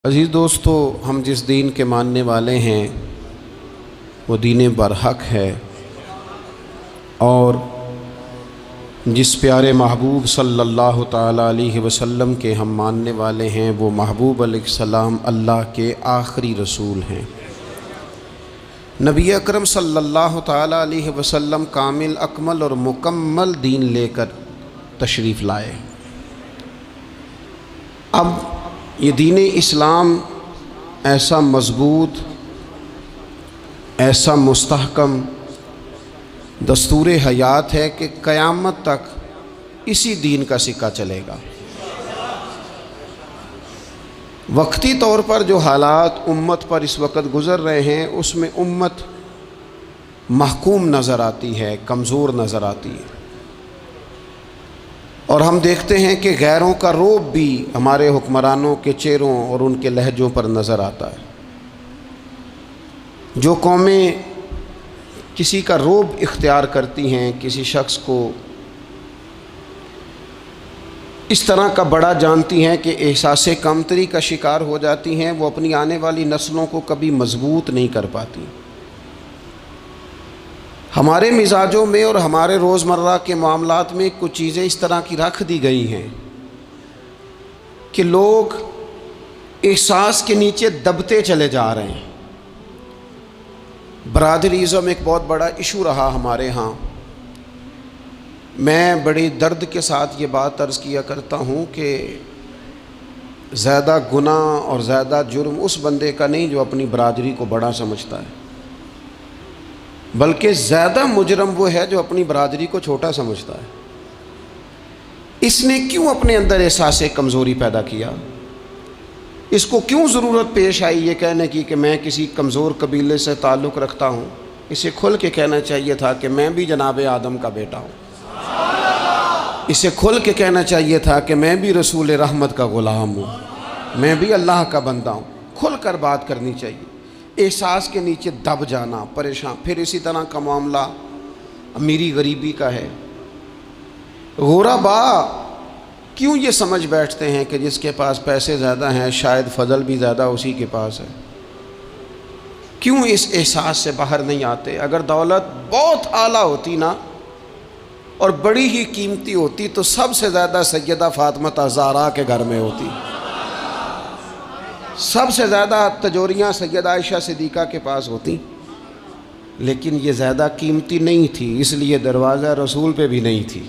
عزیز دوستو، ہم جس دین کے ماننے والے ہیں وہ دین برحق ہے، اور جس پیارے محبوب صلی اللہ تعالیٰ علیہ وسلم کے ہم ماننے والے ہیں وہ محبوب علیہ السلام اللہ کے آخری رسول ہیں۔ نبی اکرم صلی اللہ تعالیٰ علیہ وسلم کامل اکمل اور مکمل دین لے کر تشریف لائے۔ اب یہ دین اسلام ایسا مضبوط، ایسا مستحکم دستور حیات ہے کہ قیامت تک اسی دین کا سکہ چلے گا۔ وقتی طور پر جو حالات امت پر اس وقت گزر رہے ہیں اس میں امت محکوم نظر آتی ہے، کمزور نظر آتی ہے، اور ہم دیکھتے ہیں کہ غیروں کا رعب بھی ہمارے حکمرانوں کے چہروں اور ان کے لہجوں پر نظر آتا ہے۔ جو قومیں کسی کا رعب اختیار کرتی ہیں، کسی شخص کو اس طرح کا بڑا جانتی ہیں کہ احساس کمتری کا شکار ہو جاتی ہیں، وہ اپنی آنے والی نسلوں کو کبھی مضبوط نہیں کر پاتی۔ ہمارے مزاجوں میں اور ہمارے روزمرہ کے معاملات میں کچھ چیزیں اس طرح کی رکھ دی گئی ہیں کہ لوگ احساس کے نیچے دبتے چلے جا رہے ہیں۔ برادریزم ایک بہت بڑا ایشو رہا ہمارے ہاں۔ میں بڑی درد کے ساتھ یہ بات عرض کیا کرتا ہوں کہ زیادہ گناہ اور زیادہ جرم اس بندے کا نہیں جو اپنی برادری کو بڑا سمجھتا ہے، بلکہ زیادہ مجرم وہ ہے جو اپنی برادری کو چھوٹا سمجھتا ہے۔ اس نے کیوں اپنے اندر احساس کمزوری پیدا کیا؟ اس کو کیوں ضرورت پیش آئی یہ کہنے کی کہ میں کسی کمزور قبیلے سے تعلق رکھتا ہوں؟ اسے کھل کے کہنا چاہیے تھا کہ میں بھی جناب آدم کا بیٹا ہوں۔ اسے کھل کے کہنا چاہیے تھا کہ میں بھی رسول رحمت کا غلام ہوں، میں بھی اللہ کا بندہ ہوں۔ کھل کر بات کرنی چاہیے۔ احساس کے نیچے دب جانا، پریشان۔ پھر اسی طرح کا معاملہ امیری غریبی کا ہے۔ غربا کیوں یہ سمجھ بیٹھتے ہیں کہ جس کے پاس پیسے زیادہ ہیں شاید فضل بھی زیادہ اسی کے پاس ہے؟ کیوں اس احساس سے باہر نہیں آتے؟ اگر دولت بہت اعلیٰ ہوتی نا اور بڑی ہی قیمتی ہوتی تو سب سے زیادہ سیدہ فاطمہ زہرا کے گھر میں ہوتی، سب سے زیادہ تجوریاں سیدہ عائشہ صدیقہ کے پاس ہوتی، لیکن یہ زیادہ قیمتی نہیں تھی، اس لیے دروازہ رسول پہ بھی نہیں تھی۔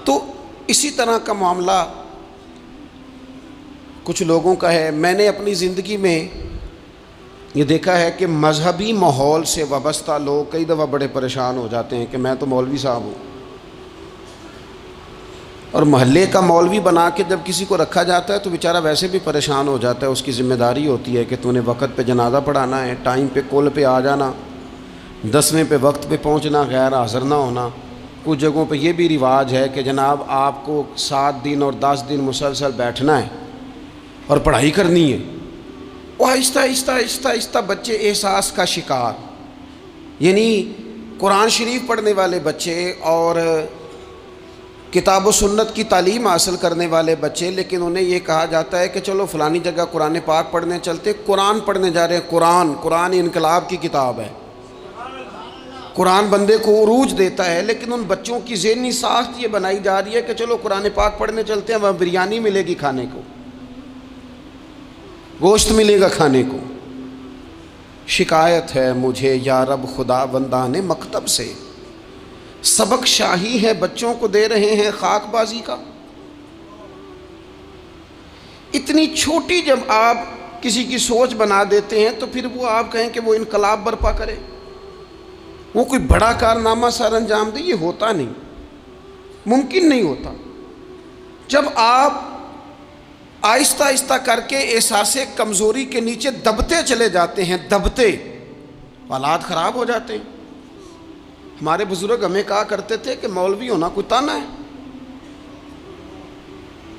تو اسی طرح کا معاملہ کچھ لوگوں کا ہے۔ میں نے اپنی زندگی میں یہ دیکھا ہے کہ مذہبی ماحول سے وابستہ لوگ کئی دفعہ بڑے پریشان ہو جاتے ہیں کہ میں تو مولوی صاحب ہوں، اور محلے کا مولوی بنا کے جب کسی کو رکھا جاتا ہے تو بیچارہ ویسے بھی پریشان ہو جاتا ہے۔ اس کی ذمہ داری ہوتی ہے کہ تو نے وقت پہ جنازہ پڑھانا ہے، ٹائم پہ کول پہ آ جانا، 10ویں پہ وقت پہ پہنچنا، غیر حاضر نہ ہونا۔ کچھ جگہوں پہ یہ بھی رواج ہے کہ جناب آپ کو 7 دن اور 10 دن مسلسل بیٹھنا ہے اور پڑھائی کرنی ہے۔ وہ آہستہ آہستہ آہستہ آہستہ بچے احساس کا شکار، یعنی قرآن شریف پڑھنے والے بچے اور کتاب و سنت کی تعلیم حاصل کرنے والے بچے، لیکن انہیں یہ کہا جاتا ہے کہ چلو فلانی جگہ قرآن پاک پڑھنے چلتے، قرآن پڑھنے جا رہے ہیں۔ قرآن انقلاب کی کتاب ہے، قرآن بندے کو عروج دیتا ہے، لیکن ان بچوں کی ذہنی ساخت یہ بنائی جا رہی ہے کہ چلو قرآن پاک پڑھنے چلتے ہیں، وہاں بریانی ملے گی کھانے کو، گوشت ملے گا کھانے کو۔ شکایت ہے مجھے یا رب خدا بندان مکتب سے، سبق شاہی ہے بچوں کو دے رہے ہیں خاک بازی کا۔ اتنی چھوٹی جب آپ کسی کی سوچ بنا دیتے ہیں تو پھر وہ آپ کہیں کہ وہ انقلاب برپا کرے، وہ کوئی بڑا کارنامہ سر انجام دے، یہ ہوتا نہیں، ممکن نہیں ہوتا۔ جب آپ آہستہ آہستہ کر کے احساس کمزوری کے نیچے دبتے چلے جاتے ہیں، دبتے، حالات خراب ہو جاتے ہیں۔ ہمارے بزرگ ہمیں کہا کرتے تھے کہ مولوی ہونا کوئی تانا ہے،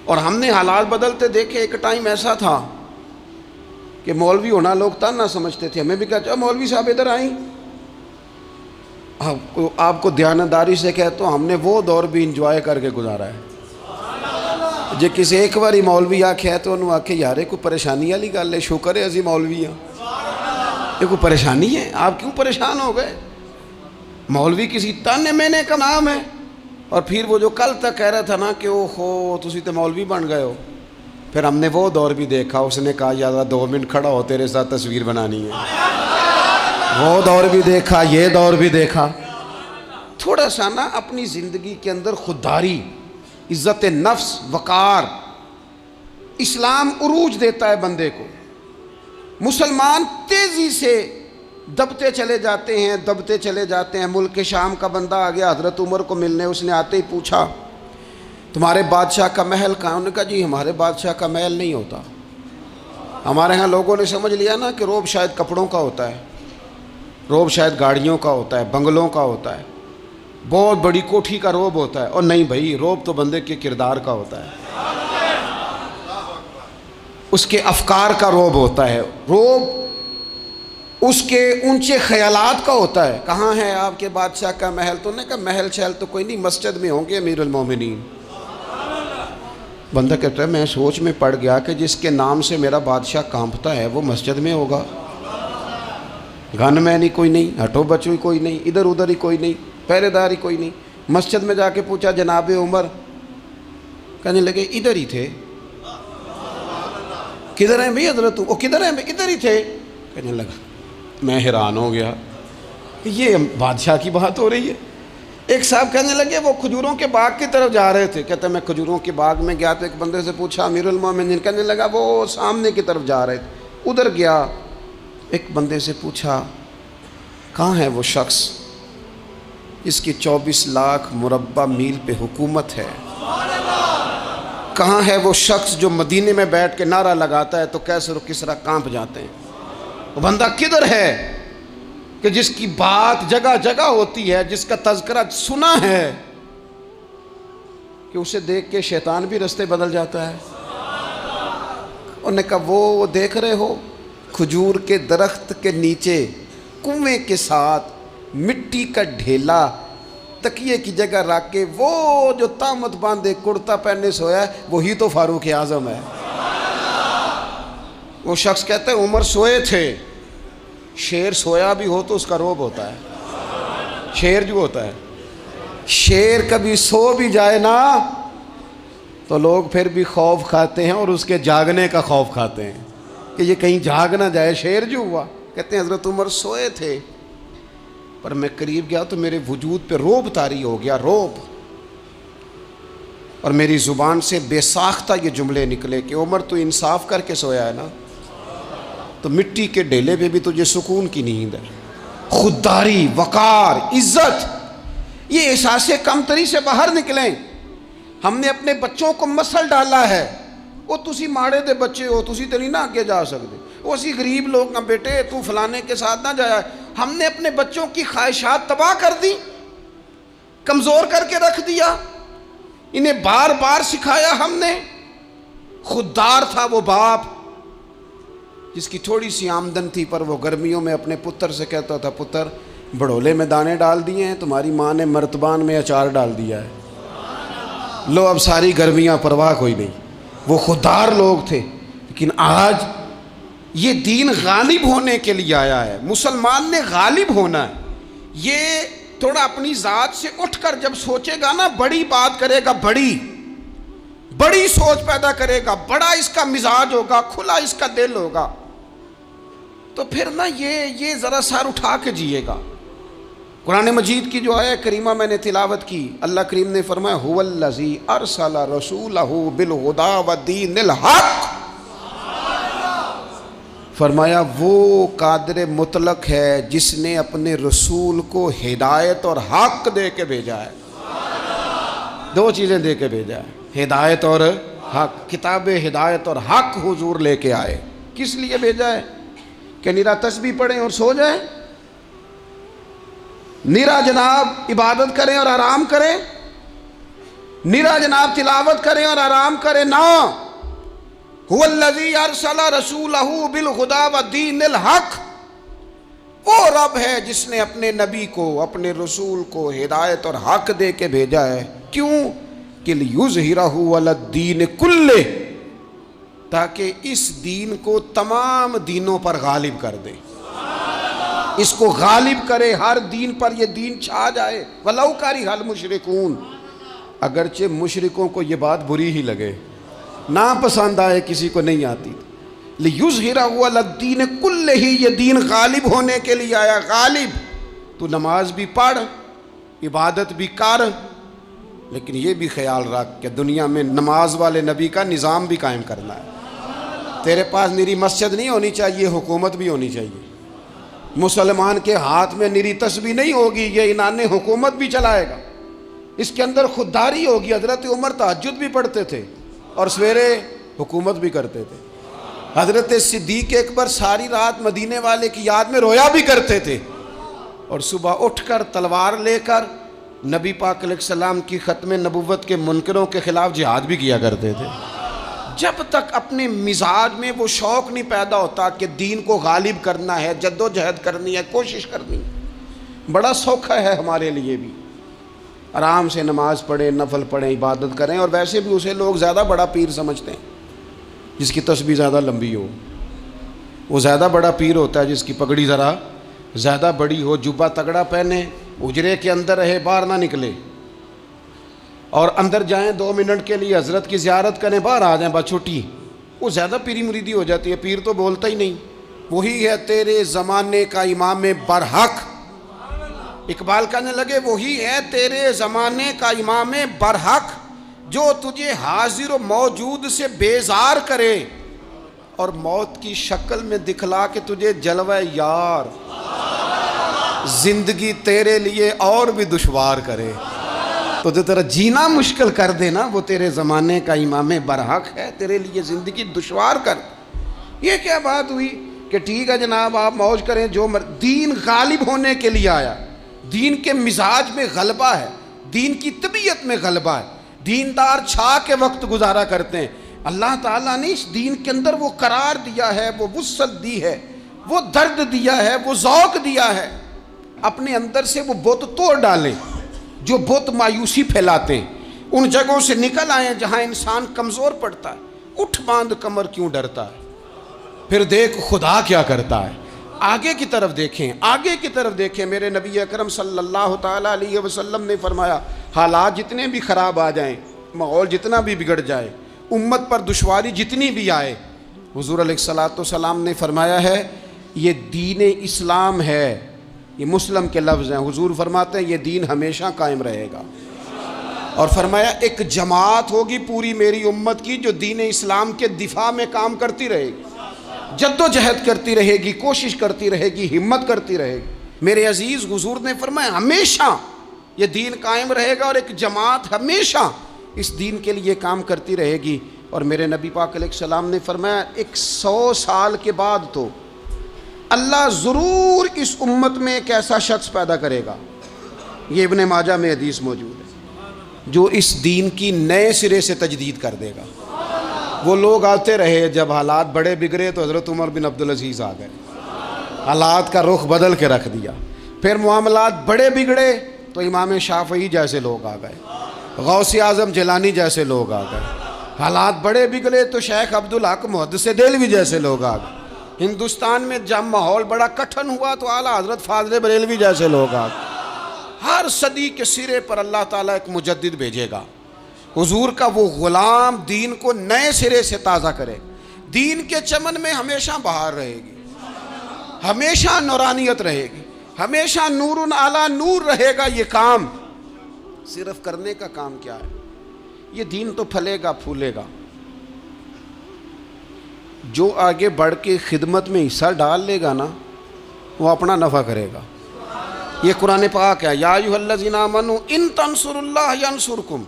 اور ہم نے حالات بدلتے دیکھے۔ ایک ٹائم ایسا تھا کہ مولوی ہونا لوگ تانا سمجھتے تھے، ہمیں بھی کہا چاہو مولوی صاحب ادھر آئیں۔ آپ کو دیانتداری سے کہتا ہوں ہم نے وہ دور بھی انجوائے کر کے گزارا ہے جے کسی ایک باری مولوی آکھے تو انہوں آکھے یارے کوئی پریشانی والی گل ہے، شکر ہے اسی مولوی ہیں، یہ کوئی پریشانی ہے؟ آپ کیوں پریشان ہو گئے؟ مولوی کسی تانے مینے کا نام ہے۔ اور پھر وہ جو کل تک کہہ رہا تھا نا کہ او ہو تسی تو مولوی بن گئے ہو، پھر ہم نے وہ دور بھی دیکھا، اس نے کہا یار 2 منٹ کھڑا ہو تیرے ساتھ تصویر بنانی ہے، وہ دور بھی دیکھا، یہ دور بھی دیکھا۔ تھوڑا سا نا اپنی زندگی کے اندر خودداری، عزت نفس، وقار، اسلام عروج دیتا ہے بندے کو۔ مسلمان تیزی سے دبتے چلے جاتے ہیں۔ ملک شام کا بندہ آ گیا حضرت عمر کو ملنے، اس نے آتے ہی پوچھا تمہارے بادشاہ کا محل کہاں؟ انہوں نے کہا جی ہمارے بادشاہ کا محل نہیں ہوتا، ہمارے ہاں لوگوں نے سمجھ لیا نا کہ روب شاید کپڑوں کا ہوتا ہے، روب شاید گاڑیوں کا ہوتا ہے، بنگلوں کا ہوتا ہے، بہت بڑی کوٹھی کا روب ہوتا ہے۔ اور نہیں بھائی، روب تو بندے کے کردار کا ہوتا ہے، اس کے افکار کا روب ہوتا ہے، روب اس کے اونچے خیالات کا ہوتا ہے۔ کہاں ہے آپ کے بادشاہ کا محل؟ تو نے کہا محل شہل تو کوئی نہیں، مسجد میں ہوں گے امیر المومنین۔ بندہ کہتا ہے میں سوچ میں پڑ گیا کہ جس کے نام سے میرا بادشاہ کانپتا ہے وہ مسجد میں ہوگا، گن مین ہی کوئی نہیں، ہٹو بچو ہی کوئی نہیں، ادھر ادھر ہی کوئی نہیں، پہرے دار ہی کوئی نہیں۔ مسجد میں جا کے پوچھا جناب عمر، کہنے لگے ادھر ہی تھے۔ کدھر ہیں بھئی حضرت؟ وہ کدھر ہیں بھئی؟ ادھر ہی تھے۔ کہنے لگا میں حیران ہو گیا کہ یہ بادشاہ کی بات ہو رہی ہے۔ ایک صاحب کہنے لگے وہ کھجوروں کے باغ کی طرف جا رہے تھے، کہتے ہیں میں کھجوروں کے باغ میں گیا تو ایک بندے سے پوچھا امیر المومنین، کہنے لگا وہ سامنے کی طرف جا رہے تھے، ادھر گیا۔ ایک بندے سے پوچھا کہاں ہے وہ شخص جس کی 24 لاکھ مربع میل پہ حکومت ہے؟ کہاں ہے وہ شخص جو مدینے میں بیٹھ کے نعرہ لگاتا ہے تو کیسر و کسرا کانپ جاتے ہیں؟ وہ بندہ کدھر ہے کہ جس کی بات جگہ جگہ ہوتی ہے، جس کا تذکرہ سنا ہے کہ اسے دیکھ کے شیطان بھی رستے بدل جاتا ہے؟ انہوں نے کہا وہ دیکھ رہے ہو کھجور کے درخت کے نیچے کنویں کے ساتھ مٹی کا ڈھیلا تکیے کی جگہ رکھ کے وہ جو تامت باندھے کرتا پہنے سویا ہے وہی تو فاروق اعظم ہے۔ وہ شخص کہتا ہے عمر سوئے تھے۔ شیر سویا بھی ہو تو اس کا روب ہوتا ہے، شیر جو ہوتا ہے، شیر کبھی سو بھی جائے نا تو لوگ پھر بھی خوف کھاتے ہیں اور اس کے جاگنے کا خوف کھاتے ہیں کہ یہ کہیں جاگ نہ جائے۔ شیر جو ہوا، کہتے ہیں حضرت عمر سوئے تھے پر میں قریب گیا تو میرے وجود پہ روب طاری ہو گیا، روب، اور میری زبان سے بے ساختہ یہ جملے نکلے کہ عمر تو انصاف کر کے سویا ہے نا، تو مٹی کے ڈھیلے پہ بھی تجھے سکون کی نیند ہے۔ خودداری، وقار، عزت، یہ احساس کمتری سے باہر نکلیں۔ ہم نے اپنے بچوں کو مسل ڈالا ہے، وہ تسی ماڑے دے بچے ہو، تسی تو نہیں نہ آگے جا سکتے، وہ اسی غریب لوگ نہ بیٹے تو فلانے کے ساتھ نہ جایا۔ ہم نے اپنے بچوں کی خواہشات تباہ کر دی، کمزور کر کے رکھ دیا، انہیں بار بار سکھایا ہم نے۔ خوددار تھا وہ باپ جس کی تھوڑی سی آمدن تھی پر وہ گرمیوں میں اپنے پتر سے کہتا تھا پتر بڑولے میں دانے ڈال دیے ہیں، تمہاری ماں نے مرتبان میں اچار ڈال دیا ہے، لو اب ساری گرمیاں پرواہ کوئی نہیں۔ وہ خوددار لوگ تھے، لیکن آج یہ دین غالب ہونے کے لیے آیا ہے، مسلمان نے غالب ہونا ہے۔ یہ تھوڑا اپنی ذات سے اٹھ کر جب سوچے گا نا، بڑی بات کرے گا، بڑی سوچ پیدا کرے گا، بڑا اس کا مزاج ہوگا، کھلا اس کا دل ہوگا، تو پھر نا یہ ذرا سر اٹھا کے جیے گا۔ قرآن مجید کی جو آیہ کریمہ میں نے تلاوت کی، اللہ کریم نے فرمایا هو الذی ارسل رسولہ بالہدی ودین الحق، فرمایا وہ قادر مطلق ہے جس نے اپنے رسول کو ہدایت اور حق دے کے بھیجا ہے۔ دو چیزیں دے کے بھیجا ہے، ہدایت اور حق۔ کتاب ہدایت اور حق حضور لے کے آئے، کس لیے بھیجا ہے؟ کہ نیرا تسبیح پڑھیں اور سو جائیں، نیرا جناب عبادت کریں اور آرام کریں، نیرا جناب تلاوت کریں اور آرام کریں، نہ۔ هو الذی ارسل رسولہ بالہدی ودین الحق، وہ رب ہے جس نے اپنے نبی کو، اپنے رسول کو ہدایت اور حق دے کے بھیجا ہے۔ کیوں؟ کہ لیظہرہ علی الدین کلہ، تاکہ اس دین کو تمام دینوں پر غالب کر دے، اس کو غالب کرے، ہر دین پر یہ دین چھا جائے۔ وَلَوْ كَرِهَ الْمُشْرِكُونَ، اگرچہ مشرکوں کو یہ بات بری ہی لگے، ناپسند آئے، کسی کو نہیں آتی۔ لِيُظْهِرَهُ عَلَى الدِّينِ كُلِّهِ، یہ دین غالب ہونے کے لیے آیا۔ غالب، تو نماز بھی پڑھ، عبادت بھی کر، لیکن یہ بھی خیال رکھ کہ دنیا میں نماز والے نبی کا نظام بھی قائم کرنا ہے۔ تیرے پاس نری مسجد نہیں ہونی چاہیے، حکومت بھی ہونی چاہیے۔ مسلمان کے ہاتھ میں نری تسبیح نہیں ہوگی، یہ انان حکومت بھی چلائے گا۔ اس کے اندر خودداری ہوگی۔ حضرت عمر تہجد بھی پڑھتے تھے اور سویرے حکومت بھی کرتے تھے۔ حضرت صدیق اکبر ساری رات مدینے والے کی یاد میں رویا بھی کرتے تھے، اور صبح اٹھ کر تلوار لے کر نبی پاک علیہ السلام کی ختم نبوت کے منکروں کے خلاف جہاد بھی کیا کرتے تھے۔ جب تک اپنے مزاج میں وہ شوق نہیں پیدا ہوتا کہ دین کو غالب کرنا ہے، جد و جہد کرنی ہے، کوشش کرنی ہے، بڑا سوکھا ہے ہمارے لیے بھی۔ آرام سے نماز پڑھیں، نفل پڑھیں، عبادت کریں، اور ویسے بھی اسے لوگ زیادہ بڑا پیر سمجھتے ہیں جس کی تسبیح زیادہ لمبی ہو۔ وہ زیادہ بڑا پیر ہوتا ہے جس کی پگڑی ذرا زیادہ بڑی ہو، جبہ تگڑا پہنے، اجرے کے اندر رہے، باہر نہ نکلے، اور اندر جائیں 2 منٹ کے لیے حضرت کی زیارت کریں، باہر آ جائیں، بس چھٹی۔ وہ زیادہ پیری مریدی ہو جاتی ہے، پیر تو بولتا ہی نہیں۔ وہی ہے تیرے زمانے کا امام برحق، اقبال کہنے لگے وہی ہے تیرے زمانے کا امام برحق، جو تجھے حاضر و موجود سے بیزار کرے اور موت کی شکل میں دکھلا کے تجھے جلوہ یار، زندگی تیرے لیے اور بھی دشوار کرے، تو جو تیرا جینا مشکل کر دے نا، وہ تیرے زمانے کا امام برحق ہے، تیرے لیے زندگی دشوار کر۔ یہ کیا بات ہوئی کہ ٹھیک ہے جناب آپ موج کریں جو دین غالب ہونے کے لیے آیا، دین کے مزاج میں غلبہ ہے، دین کی طبیعت میں غلبہ ہے، دیندار چھا کے وقت گزارا کرتے ہیں۔ اللہ تعالیٰ نے اس دین کے اندر وہ قرار دیا ہے، وہ وسعت دی ہے، وہ درد دیا ہے، وہ ذوق دیا ہے۔ اپنے اندر سے وہ بت توڑ ڈالیں جو بت مایوسی پھیلاتے ہیں، ان جگہوں سے نکل آئیں جہاں انسان کمزور پڑتا ہے۔ اٹھ باندھ کمر کیوں ڈرتا ہے، پھر دیکھ خدا کیا کرتا ہے۔ آگے کی طرف دیکھیں، آگے کی طرف دیکھیں۔ میرے نبی اکرم صلی اللہ تعالیٰ علیہ وسلم نے فرمایا حالات جتنے بھی خراب آ جائیں، ماحول جتنا بھی بگڑ جائے، امت پر دشواری جتنی بھی آئے، حضور علیہ الصلوۃ والسلام نے فرمایا ہے یہ دین اسلام ہے، یہ مسلم کے لفظ ہیں، حضور فرماتے ہیں یہ دین ہمیشہ قائم رہے گا، اور فرمایا ایک جماعت ہوگی پوری میری امت کی جو دین اسلام کے دفاع میں کام کرتی رہے گی، جد و جہد کرتی رہے گی، کوشش کرتی رہے گی، ہمت کرتی رہے گی۔ میرے عزیز حضور نے فرمایا ہمیشہ یہ دین قائم رہے گا، اور ایک جماعت ہمیشہ اس دین کے لیے کام کرتی رہے گی۔ اور میرے نبی پاک علیہ السلام نے فرمایا 100 سال کے بعد تو اللہ ضرور اس امت میں ایک ایسا شخص پیدا کرے گا، یہ ابن ماجہ میں حدیث موجود ہے، جو اس دین کی نئے سرے سے تجدید کر دے گا۔ وہ لوگ آتے رہے، جب حالات بڑے بگڑے تو حضرت عمر بن عبدالعزیز آ گئے، حالات کا رخ بدل کے رکھ دیا۔ پھر معاملات بڑے بگڑے تو امام شافعی جیسے لوگ آ گئے، غوث اعظم جیلانی جیسے لوگ آ گئے۔ حالات بڑے بگڑے تو شیخ عبدالحق محدث دہلوی جیسے لوگ آ گئے۔ ہندوستان میں جب ماحول بڑا کٹھن ہوا تو اعلیٰ حضرت فاضل بریلوی جیسے لوگ آ گئے۔ ہر صدی کے سرے پر اللہ تعالیٰ ایک مجدد بھیجے گا، حضور کا وہ غلام دین کو نئے سرے سے تازہ کرے، دین کے چمن میں ہمیشہ بہار رہے گی، ہمیشہ نورانیت رہے گی، ہمیشہ نور اعلیٰ نور رہے گا۔ یہ کام صرف کرنے کا کام کیا ہے، یہ دین تو پھلے گا پھولے گا۔ جو آگے بڑھ کے خدمت میں حصہ ڈال لے گا نا، وہ اپنا نفع کرے گا۔ یہ قرآن پاک ہے، یا ایھا الذین آمنوا ان تنصروا اللہ ینصرکم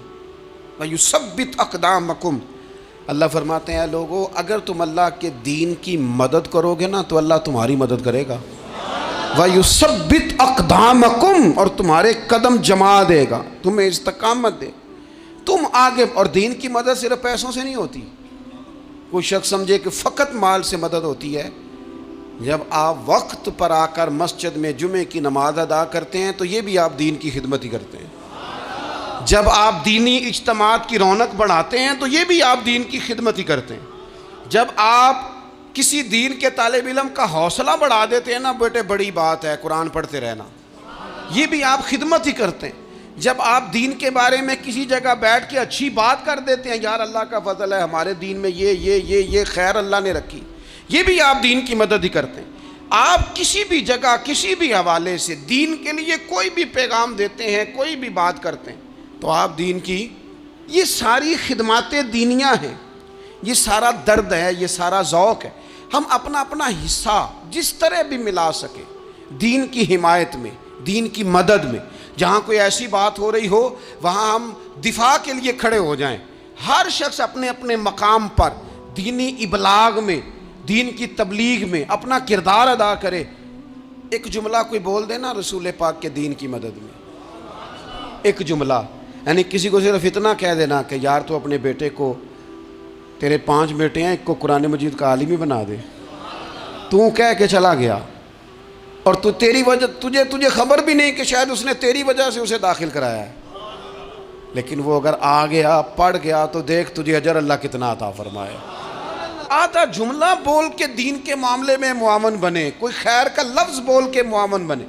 وَيُثَبِّتْ أَقْدَامَكُمْ۔ اللہ فرماتے ہیں لوگو اگر تم اللہ کے دین کی مدد کرو گے نا تو اللہ تمہاری مدد کرے گا، وَيُثَبِّتْ أَقْدَامَكُمْ، اور تمہارے قدم جما دے گا، تمہیں استقامت دے۔ تم آگے، اور دین کی مدد صرف پیسوں سے نہیں ہوتی۔ کوئی شخص سمجھے کہ فقط مال سے مدد ہوتی ہے، جب آپ وقت پر آ کر مسجد میں جمعے کی نماز ادا کرتے ہیں تو یہ بھی آپ دین کی خدمت ہی کرتے ہیں۔ جب آپ دینی اجتماعات کی رونق بڑھاتے ہیں تو یہ بھی آپ دین کی خدمت ہی کرتے ہیں۔ جب آپ کسی دین کے طالب علم کا حوصلہ بڑھا دیتے ہیں نا، بیٹے بڑی بات ہے قرآن پڑھتے رہنا، یہ بھی آپ خدمت ہی کرتے ہیں۔ جب آپ دین کے بارے میں کسی جگہ بیٹھ کے اچھی بات کر دیتے ہیں، یار اللہ کا فضل ہے ہمارے دین میں یہ خیر اللہ نے رکھی، یہ بھی آپ دین کی مدد ہی کرتے ہیں۔ آپ کسی بھی جگہ کسی بھی حوالے سے دین کے لیے کوئی بھی پیغام دیتے ہیں، کوئی بھی بات کرتے ہیں، تو آپ دین کی یہ ساری خدمات دینیاں ہیں، یہ سارا درد ہے، یہ سارا ذوق ہے۔ ہم اپنا اپنا حصہ جس طرح بھی ملا سکیں دین کی حمایت میں، دین کی مدد میں۔ جہاں کوئی ایسی بات ہو رہی ہو وہاں ہم دفاع کے لیے کھڑے ہو جائیں۔ ہر شخص اپنے اپنے مقام پر دینی ابلاغ میں، دین کی تبلیغ میں اپنا کردار ادا کرے۔ ایک جملہ کوئی بول دے نا رسول پاک کے دین کی مدد میں، ایک جملہ، یعنی کسی کو صرف اتنا کہہ دینا کہ یار تو اپنے بیٹے کو، تیرے 5 بیٹے ہیں، ایک کو قرآن مجید کا عالم ہی بنا دے، تو کہہ کے چلا گیا اور تو تیری وجہ تجھے خبر بھی نہیں کہ شاید اس نے تیری وجہ سے اسے داخل کرایا ہے، لیکن وہ اگر آ گیا پڑھ گیا تو دیکھ تجھے اجر اللہ کتنا عطا فرمائے۔ آدھا جملہ بول کے دین کے معاملے میں معاون بنے، کوئی خیر کا لفظ بول کے معاون بنے۔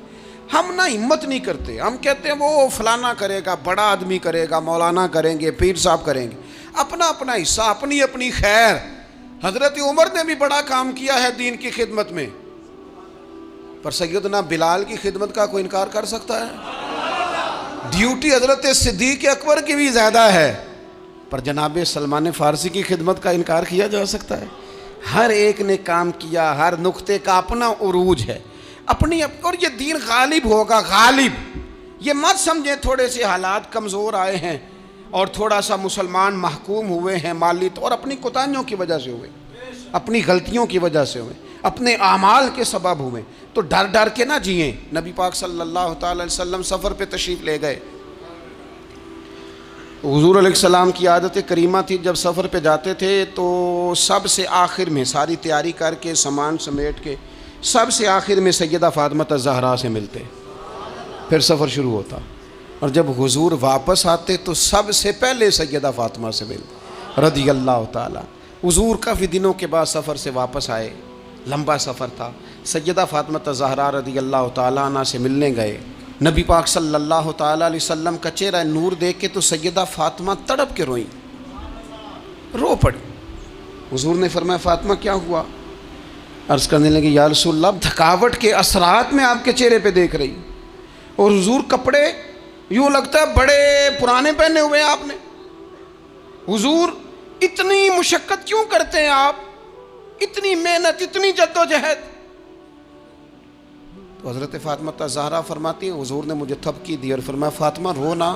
ہم نہ ہمت نہیں کرتے، ہم کہتے ہیں وہ فلانا کرے گا، بڑا آدمی کرے گا، مولانا کریں گے، پیر صاحب کریں گے، اپنا اپنا حصہ، اپنی اپنی خیر۔ حضرت عمر نے بھی بڑا کام کیا ہے دین کی خدمت میں، پر سیدنا بلال کی خدمت کا کوئی انکار کر سکتا ہے؟ ڈیوٹی حضرت صدیق اکبر کی بھی زیادہ ہے، پر جناب سلمان فارسی کی خدمت کا انکار کیا جا سکتا ہے؟ ہر ایک نے کام کیا، ہر نقطے کا اپنا عروج ہے، اپنی اور یہ دین غالب ہوگا، غالب۔ یہ مت سمجھیں تھوڑے سے حالات کمزور آئے ہیں اور تھوڑا سا مسلمان محکوم ہوئے ہیں مالی طور، اپنی کوتاہیوں کی وجہ سے ہوئے، اپنی غلطیوں کی وجہ سے ہوئے، اپنے اعمال کے سبب ہوئے، تو ڈر ڈر کے نہ جئیں۔ نبی پاک صلی اللہ تعالی علیہ وسلم سفر پہ تشریف لے گئے، حضور علیہ السلام کی عادت کریمہ تھی جب سفر پہ جاتے تھے تو سب سے آخر میں ساری تیاری کر کے سامان سمیٹ کے سب سے آخر میں سیدہ فاطمہ الزہرا سے ملتے، پھر سفر شروع ہوتا، اور جب حضور واپس آتے تو سب سے پہلے سیدہ فاطمہ سے ملتے رضی اللہ تعالیٰ۔ حضور کافی دنوں کے بعد سفر سے واپس آئے، لمبا سفر تھا، سیدہ فاطمہ الزہرا رضی اللہ تعالیٰ عنہ سے ملنے گئے۔ نبی پاک صلی اللہ تعالیٰ علیہ وسلم کا چہرہ نور دیکھ کے تو سیدہ فاطمہ تڑپ کے روئیں، رو پڑی۔ حضور نے فرمایا فاطمہ کیا ہوا؟ عرض کرنے لگے یا رسول اللہ تھکاوٹ کے اثرات میں آپ کے چہرے پہ دیکھ رہی، اور حضور کپڑے یوں لگتا ہے بڑے پرانے پہنے ہوئے ہیں آپ نے، حضور اتنی مشقت کیوں کرتے ہیں آپ، اتنی محنت، اتنی جدوجہد؟ تو حضرت فاطمہ الزہرا فرماتی ہیں حضور نے مجھے تھپکی دی اور فرمایا فاطمہ رو نہ۔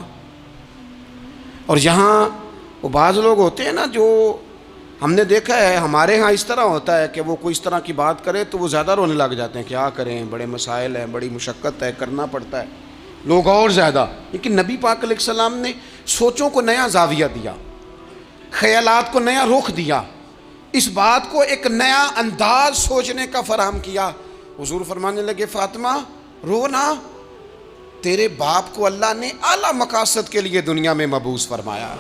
اور یہاں وہ بعض لوگ ہوتے ہیں نا جو ہم نے دیکھا ہے، ہمارے ہاں اس طرح ہوتا ہے کہ وہ کوئی اس طرح کی بات کرے تو وہ زیادہ رونے لگ جاتے ہیں، کیا کریں، بڑے مسائل ہیں، بڑی مشقت ہے، کرنا پڑتا ہے، لوگ اور زیادہ۔ لیکن نبی پاک علیہ السلام نے سوچوں کو نیا زاویہ دیا، خیالات کو نیا رخ دیا، اس بات کو ایک نیا انداز سوچنے کا فراہم کیا۔ حضور فرمانے لگے فاطمہ رو نہ، تیرے باپ کو اللہ نے اعلیٰ مقاصد کے لیے دنیا میں مبعوث فرمایا۔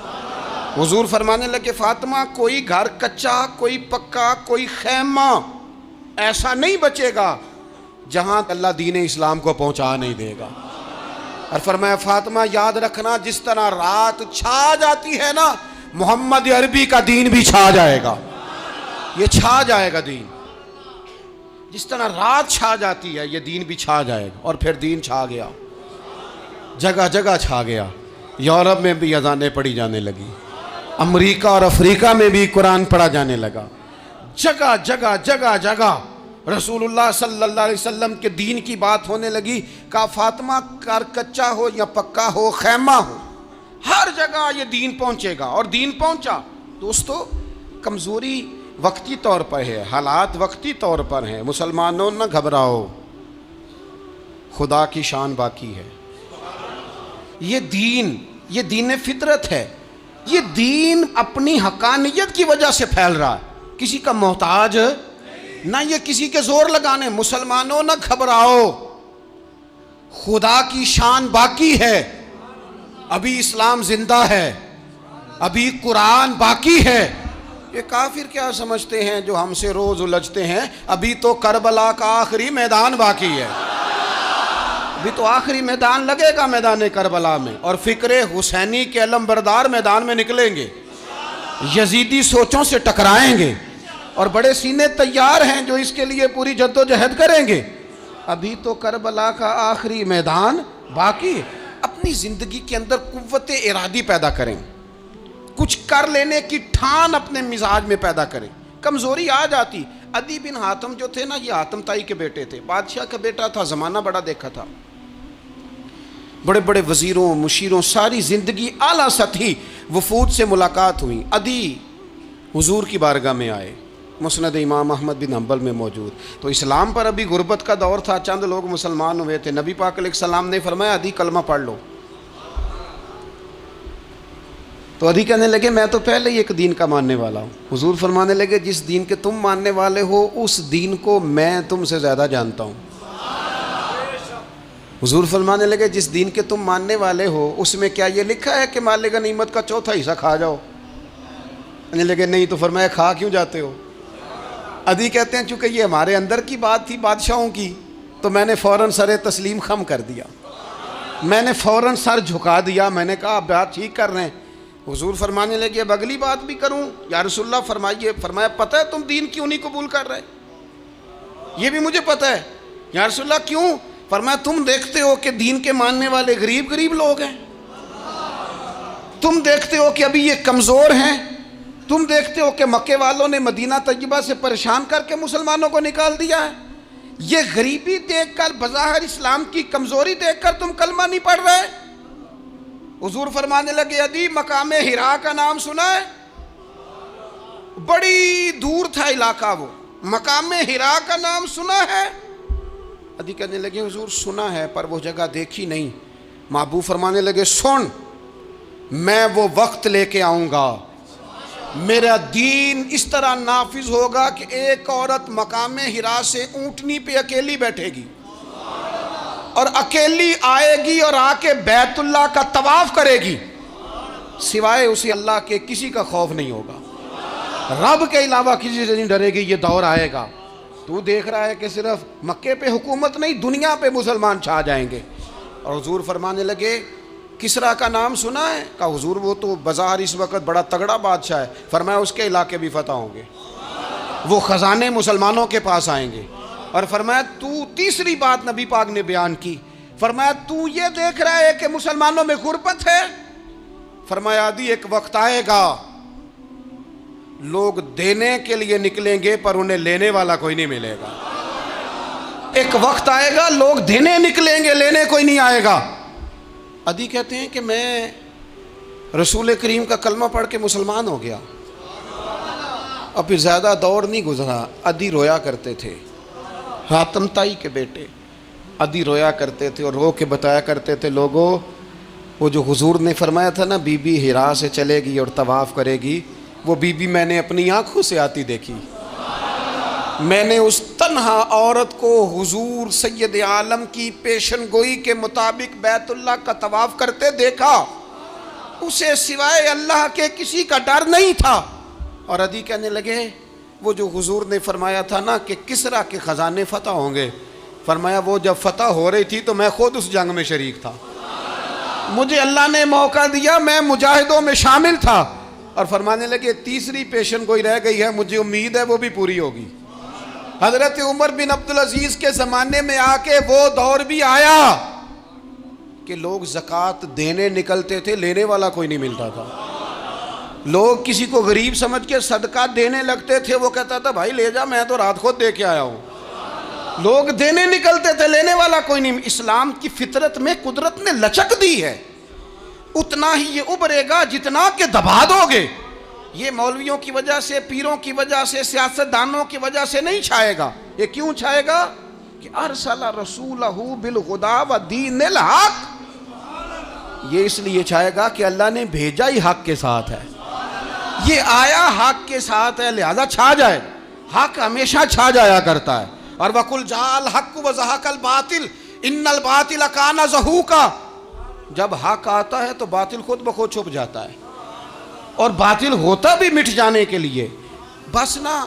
حضور فرمانے لگے فاطمہ کوئی گھر کچا، کوئی پکا، کوئی خیمہ ایسا نہیں بچے گا جہاں اللہ دین اسلام کو پہنچا نہیں دے گا۔ اور فرمایا فاطمہ یاد رکھنا جس طرح رات چھا جاتی ہے نا، محمد عربی کا دین بھی چھا جائے گا، یہ چھا جائے گا دین، جس طرح رات چھا جاتی ہے یہ دین بھی چھا جائے گا۔ اور پھر دین چھا گیا، جگہ جگہ چھا گیا، یورپ میں بھی اذانیں پڑھی جانے لگی، امریکہ اور افریقہ میں بھی قرآن پڑھا جانے لگا، جگہ جگہ جگہ جگہ رسول اللہ صلی اللہ علیہ وسلم کے دین کی بات ہونے لگی۔ کہا فاطمہ کار کچا ہو یا پکا ہو، خیمہ ہو، ہر جگہ یہ دین پہنچے گا، اور دین پہنچا۔ دوستو کمزوری وقتی طور پر ہے، حالات وقتی طور پر ہیں، مسلمانوں نہ گھبراؤ، خدا کی شان باقی ہے۔ یہ دین فطرت ہے، یہ دین اپنی حقانیت کی وجہ سے پھیل رہا ہے، کسی کا محتاج نہ یہ کسی کے زور لگانے۔ مسلمانوں نہ گھبراؤ، خدا کی شان باقی ہے، ابھی اسلام زندہ ہے، ابھی قرآن باقی ہے۔ یہ کافر کیا سمجھتے ہیں جو ہم سے روز الجھتے ہیں؟ ابھی تو کربلا کا آخری میدان باقی ہے، ابھی تو آخری میدان لگے گا میدان کربلا میں، اور فکر حسینی کے علم بردار میدان میں نکلیں گے، یزیدی سوچوں سے ٹکرائیں گے، اور بڑے سینے تیار ہیں جو اس کے لیے پوری جد و جہد کریں گے۔ ابھی تو کربلا کا آخری میدان باقی ہے۔ اپنی زندگی کے اندر قوت ارادی پیدا کریں، کچھ کر لینے کی ٹھان اپنے مزاج میں پیدا کریں۔ کمزوری آ جاتی۔ عدی بن حاتم جو تھے نا، یہ حاتم تائی کے بیٹے تھے، بادشاہ کا بیٹا تھا، زمانہ بڑا دیکھا تھا، بڑے بڑے وزیروں مشیروں، ساری زندگی اعلیٰ سطحی وفود سے ملاقات ہوئی۔ عدی حضور کی بارگاہ میں آئے، مسند امام احمد بن حنبل میں موجود۔ تو اسلام پر ابھی غربت کا دور تھا، چند لوگ مسلمان ہوئے تھے۔ نبی پاک علیہ السلام نے فرمایا عدی کلمہ پڑھ لو۔ تو عدی کہنے لگے میں تو پہلے ہی ایک دین کا ماننے والا ہوں۔ حضور فرمانے لگے جس دین کے تم ماننے والے ہو اس دین کو میں تم سے زیادہ جانتا ہوں۔ حضور فرمانے لگے جس دین کے تم ماننے والے ہو اس میں کیا یہ لکھا ہے کہ مال غنیمت کا چوتھا حصہ کھا جاؤ؟ کہنے لگے نہیں۔ تو فرمایا کھا کیوں جاتے ہو؟ عدی کہتے ہیں چونکہ یہ ہمارے اندر کی بات تھی بادشاہوں کی، تو میں نے فوراً سر تسلیم خم کر دیا، میں نے فوراً سر جھکا دیا، میں نے کہا آپ بات ٹھیک کر رہے ہیں۔ حضور فرمانے لگے اب اگلی بات بھی کروں یا رسول اللہ فرمائیے؟ فرمایا پتہ ہے تم دین کیوں نہیں قبول کر رہے؟ یہ بھی مجھے پتہ ہے۔ یا رسول اللہ کیوں؟ فرمایا تم دیکھتے ہو کہ دین کے ماننے والے غریب غریب لوگ ہیں، تم دیکھتے ہو کہ ابھی یہ کمزور ہیں، تم دیکھتے ہو کہ مکے والوں نے مدینہ طیبہ سے پریشان کر کے مسلمانوں کو نکال دیا ہے، یہ غریبی دیکھ کر بظاہر اسلام کی کمزوری دیکھ کر تم کلمہ نہیں پڑھ رہے؟ حضور فرمانے لگے عدی مقام حرا کا نام سنا ہے؟ بڑی دور تھا علاقہ، وہ مقام حرا کا نام سنا ہے؟ عدی کہنے لگے حضور سنا ہے پر وہ جگہ دیکھی نہیں۔ محبوب فرمانے لگے سن، میں وہ وقت لے کے آؤں گا، میرا دین اس طرح نافذ ہوگا کہ ایک عورت مقام حرا سے اونٹنی پہ اکیلی بیٹھے گی اور اکیلی آئے گی اور آ کے بیت اللہ کا طواف کرے گی، سوائے اسے اللہ کے کسی کا خوف نہیں ہوگا، رب کے علاوہ کسی سے نہیں ڈرے گی۔ یہ دور آئے گا، تو دیکھ رہا ہے کہ صرف مکے پہ حکومت نہیں دنیا پہ مسلمان چھا جائیں گے۔ اور حضور فرمانے لگے کسرا کا نام سنا ہے؟ کہا حضور وہ تو بظاہر اس وقت بڑا تگڑا بادشاہ ہے۔ فرمایا اس کے علاقے بھی فتح ہوں گے، وہ خزانے مسلمانوں کے پاس آئیں گے۔ اور فرمایا تو تیسری بات نبی پاک نے بیان کی، فرمایا تو یہ دیکھ رہا ہے کہ مسلمانوں میں غربت ہے؟ فرمایا عدی ایک وقت آئے گا لوگ دینے کے لیے نکلیں گے پر انہیں لینے والا کوئی نہیں ملے گا۔ ایک وقت آئے گا لوگ دینے نکلیں گے لینے کوئی نہیں آئے گا۔ عدی کہتے ہیں کہ میں رسول کریم کا کلمہ پڑھ کے مسلمان ہو گیا، اور پھر زیادہ دور نہیں گزرا، عدی رویا کرتے تھے، حاتم تائی کے بیٹے عدی رویا کرتے تھے اور رو کے بتایا کرتے تھے لوگوں وہ جو حضور نے فرمایا تھا نا بی بی حرا سے چلے گی اور طواف کرے گی، وہ بی بی میں نے اپنی آنکھوں سے آتی دیکھی، میں نے اس تنہا عورت کو حضور سید عالم کی پیشن گوئی کے مطابق بیت اللہ کا طواف کرتے دیکھا، اسے سوائے اللہ کے کسی کا ڈر نہیں تھا۔ اور عدی کہنے لگے وہ جو حضور نے فرمایا تھا نا کہ کسرا کے خزانے فتح ہوں گے، فرمایا وہ جب فتح ہو رہی تھی تو میں خود اس جنگ میں شریک تھا، مجھے اللہ نے موقع دیا، میں مجاہدوں میں شامل تھا۔ اور فرمانے لگے تیسری پیشن گوئی رہ گئی ہے، مجھے امید ہے وہ بھی پوری ہوگی۔ حضرت عمر بن عبدالعزیز کے زمانے میں آ کے وہ دور بھی آیا کہ لوگ زکوٰۃ دینے نکلتے تھے، لینے والا کوئی نہیں ملتا تھا، لوگ کسی کو غریب سمجھ کے صدقہ دینے لگتے تھے، وہ کہتا تھا بھائی لے جا میں تو رات خود دے کے آیا ہوں، لوگ دینے نکلتے تھے لینے والا کوئی نہیں۔ اسلام کی فطرت میں قدرت نے لچک دی ہے، اتنا ہی یہ ابھرے گا جتنا کہ دبا دو گے۔ یہ مولویوں کی وجہ سے، پیروں کی وجہ سے، سیاستدانوں کی وجہ سے نہیں چھائے گا۔ یہ کیوں چھائے گا کہ ارسل رسولہ بالہدی ودین الحق، یہ اس لیے چھائے گا کہ اللہ نے بھیجا ہی حق کے ساتھ ہے، یہ آیا حق کے ساتھ ہے، لہذا چھا جائے۔ حق ہمیشہ چھا جایا کرتا ہے۔ اور وَقُلْ جَاءَ الْحَقُّ وَزَهَقَ الْبَاطِلُ إِنَّ الْبَاطِلَ كَانَ زَهُوقًا، جب حق آتا ہے تو باطل خود بخود چھپ جاتا ہے، اور باطل ہوتا بھی مٹ جانے کے لیے بس نا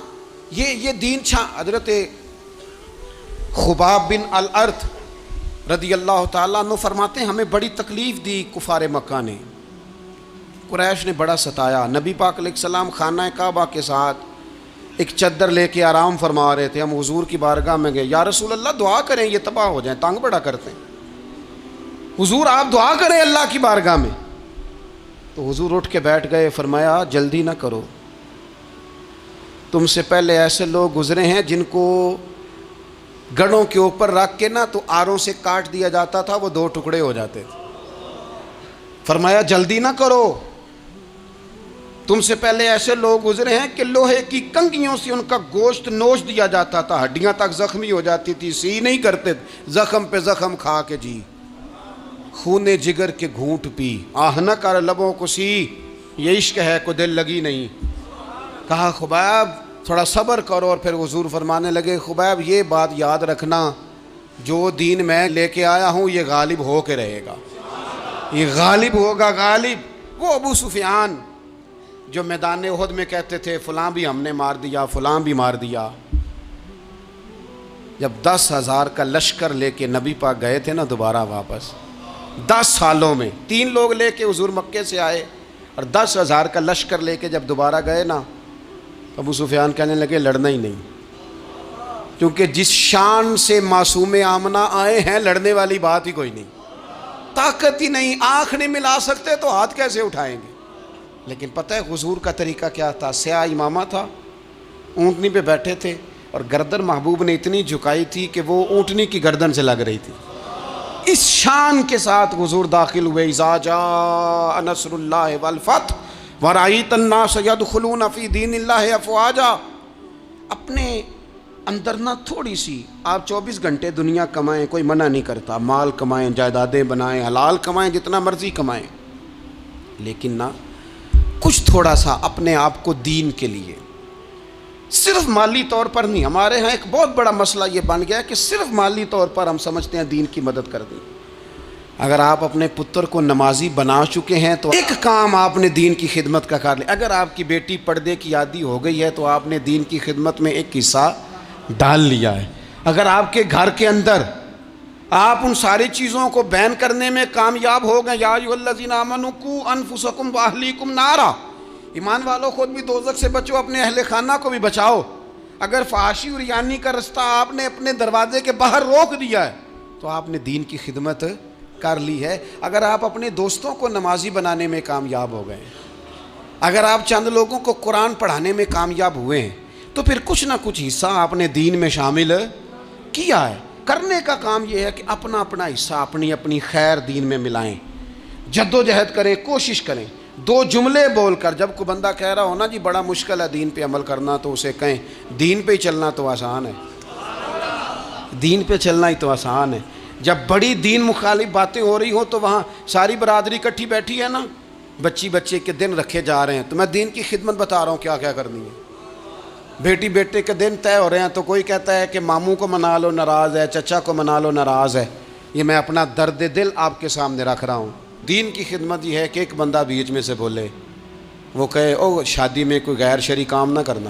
یہ دین حضرت خباب بن الارت رضی اللہ تعالیٰ عنہ فرماتے ہیں ہمیں بڑی تکلیف دی کفار مکہ نے، قریش نے بڑا ستایا۔ نبی پاک علیہ السلام خانہ کعبہ کے ساتھ ایک چادر لے کے آرام فرما رہے تھے، ہم حضور کی بارگاہ میں گئے، یا رسول اللہ دعا کریں یہ تباہ ہو جائیں، تنگ بڑا کرتے ہیں، حضور آپ دعا کریں اللہ کی بارگاہ میں۔ تو حضور اٹھ کے بیٹھ گئے، فرمایا جلدی نہ کرو، تم سے پہلے ایسے لوگ گزرے ہیں جن کو گڑوں کے اوپر رکھ کے نا تو آروں سے کاٹ دیا جاتا تھا، وہ 2 ٹکڑے ہو جاتے تھے۔ فرمایا جلدی نہ کرو، تم سے پہلے ایسے لوگ گزرے ہیں کہ لوہے کی کنگھیوں سے ان کا گوشت نوچ دیا جاتا تھا، ہڈیاں تک زخمی ہو جاتی تھی، سی نہیں کرتے، زخم پہ زخم کھا کے جی خون جگر کے گھونٹ پی، آہ نہ کر لبوں کو سی، یہ عشق ہے کو دل لگی نہیں۔ کہا خبیب تھوڑا صبر کرو، اور پھر حضور فرمانے لگے خبیب یہ بات یاد رکھنا، جو دین میں لے کے آیا ہوں یہ غالب ہو کے رہے گا، یہ غالب ہوگا، غالب۔ وہ ابو سفیان جو میدان احد میں کہتے تھے فلاں بھی ہم نے مار دیا، فلاں بھی مار دیا، جب 10,000 کا لشکر لے کے نبی پاک گئے تھے نا دوبارہ واپس، 10 سالوں میں 3 لوگ لے کے حضور مکے سے آئے، اور 10,000 کا لشکر لے کے جب دوبارہ گئے نا، ابو سفیان کہنے لگے لڑنا ہی نہیں، کیونکہ جس شان سے معصوم آمنہ آئے ہیں لڑنے والی بات ہی کوئی نہیں، طاقت ہی نہیں، آنکھ نہیں ملا سکتے تو ہاتھ کیسے اٹھائیں گے۔ لیکن پتہ ہے حضور کا طریقہ کیا تھا؟ سیاہ امامہ تھا، اونٹنی پہ بیٹھے تھے، اور گردن محبوب نے اتنی جھکائی تھی کہ وہ اونٹنی کی گردن سے لگ رہی تھی، اس شان کے ساتھ حضور داخل ہوئے۔ اذا جاء نصر اللہ والفتح ورأیت الناس يدخلون فی دین اللہ افواجا۔ اپنے اندر نہ تھوڑی سی، آپ 24 گھنٹے دنیا کمائیں، کوئی منع نہیں کرتا، مال کمائیں، جائیدادیں بنائیں، حلال کمائیں، جتنا مرضی کمائیں، لیکن نہ کچھ تھوڑا سا اپنے آپ کو دین کے لیے، صرف مالی طور پر نہیں۔ ہمارے ہاں ایک بہت بڑا مسئلہ یہ بن گیا ہے کہ صرف مالی طور پر ہم سمجھتے ہیں دین کی مدد کر دیں۔ اگر آپ اپنے پتر کو نمازی بنا چکے ہیں تو ایک کام آپ نے دین کی خدمت کا کر لیا۔ اگر آپ کی بیٹی پردے کی عادی ہو گئی ہے تو آپ نے دین کی خدمت میں ایک حصہ ڈال لیا ہے۔ اگر آپ کے گھر کے اندر آپ ان ساری چیزوں کو بین کرنے میں کامیاب ہو گئے، یا ایھا الذین آمنوا قوا انفسکم واہلیکم نارا، ایمان والو خود بھی دوزخ سے بچو، اپنے اہل خانہ کو بھی بچاؤ۔ اگر فحاشی اور ریانی کا رستہ آپ نے اپنے دروازے کے باہر روک دیا ہے تو آپ نے دین کی خدمت کر لی ہے۔ اگر آپ اپنے دوستوں کو نمازی بنانے میں کامیاب ہو گئے، اگر آپ چند لوگوں کو قرآن پڑھانے میں کامیاب ہوئے ہیں، تو پھر کچھ نہ کچھ حصہ آپ نے دین میں شامل کیا ہے۔ کرنے کا کام یہ ہے کہ اپنا اپنا حصہ اپنی اپنی خیر دین میں ملائیں، جدوجہد کریں، کوشش کریں۔ 2 جملے بول کر، جب کوئی بندہ کہہ رہا ہو نا جی بڑا مشکل ہے دین پہ عمل کرنا، تو اسے کہیں دین پہ ہی چلنا تو آسان ہے، دین پہ چلنا ہی تو آسان ہے۔ جب بڑی دین مخالف باتیں ہو رہی ہوں تو وہاں ساری برادری کٹھی بیٹھی ہے نا، بچے کے دن رکھے جا رہے ہیں، تو میں دین کی خدمت بتا رہا ہوں کیا کیا کرنی ہے۔ بیٹے کے دن طے ہو رہے ہیں تو کوئی کہتا ہے کہ ماموں کو منا لو ناراض ہے، چچا کو منا لو ناراض ہے۔ یہ میں اپنا درد دل آپ کے سامنے رکھ رہا ہوں۔ دین کی خدمت یہ ہے کہ ایک بندہ بیچ میں سے بولے، وہ کہے او شادی میں کوئی غیر شرعی کام نہ کرنا،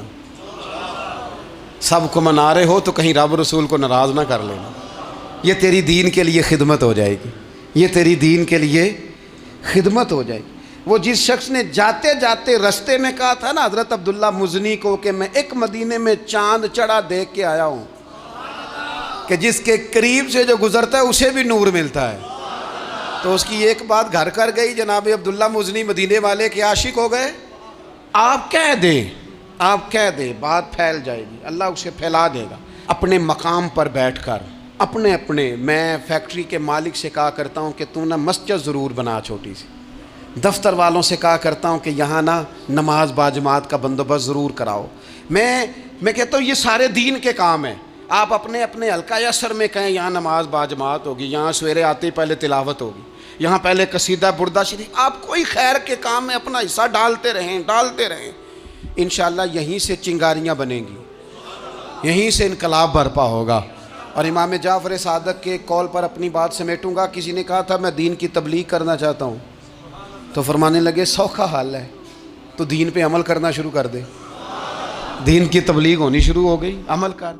سب کو منا رہے ہو تو کہیں رب رسول کو ناراض نہ کر لینا۔ یہ تیری دین کے لیے خدمت ہو جائے گی، یہ تیری دین کے لیے خدمت ہو جائے گی۔ وہ جس شخص نے جاتے جاتے رستے میں کہا تھا نا حضرت عبداللہ مزنی کو کہ میں ایک مدینے میں چاند چڑھا دیکھ کے آیا ہوں کہ جس کے قریب سے جو گزرتا ہے اسے بھی نور ملتا ہے، تو اس کی ایک بات گھر کر گئی، جناب عبداللہ مزنی مدینے والے کے عاشق ہو گئے۔ آپ کہہ دیں بات پھیل جائے گی، اللہ اسے پھیلا دے گا۔ اپنے مقام پر بیٹھ کر اپنے میں فیکٹری کے مالک سے کہا کرتا ہوں کہ تو نہ مسجد ضرور بنا چھوٹی سی، دفتر والوں سے کہا کرتا ہوں کہ یہاں نہ نماز باجماعت کا بندوبست ضرور کراؤ۔ میں کہتا ہوں یہ سارے دین کے کام ہیں۔ آپ اپنے حلقہ اثر میں کہیں یہاں نماز باجماعت ہوگی، یہاں سویرے آتے ہی پہلے تلاوت ہوگی، یہاں پہلے قصیدہ بردہ شریف، آپ کوئی خیر کے کام میں اپنا حصہ ڈالتے رہیں، انشاءاللہ یہیں سے چنگاریاں بنیں گی، یہیں سے انقلاب برپا ہوگا۔ اور امام جعفر صادق کے قول پر اپنی بات سمیٹوں گا. کسی نے کہا تھا میں دین کی تبلیغ کرنا چاہتا ہوں، تو فرمانے لگے سوکھا حال ہے، تو دین پہ عمل کرنا شروع کر دے. دین کی تبلیغ ہونی شروع ہو گئی، عمل کر.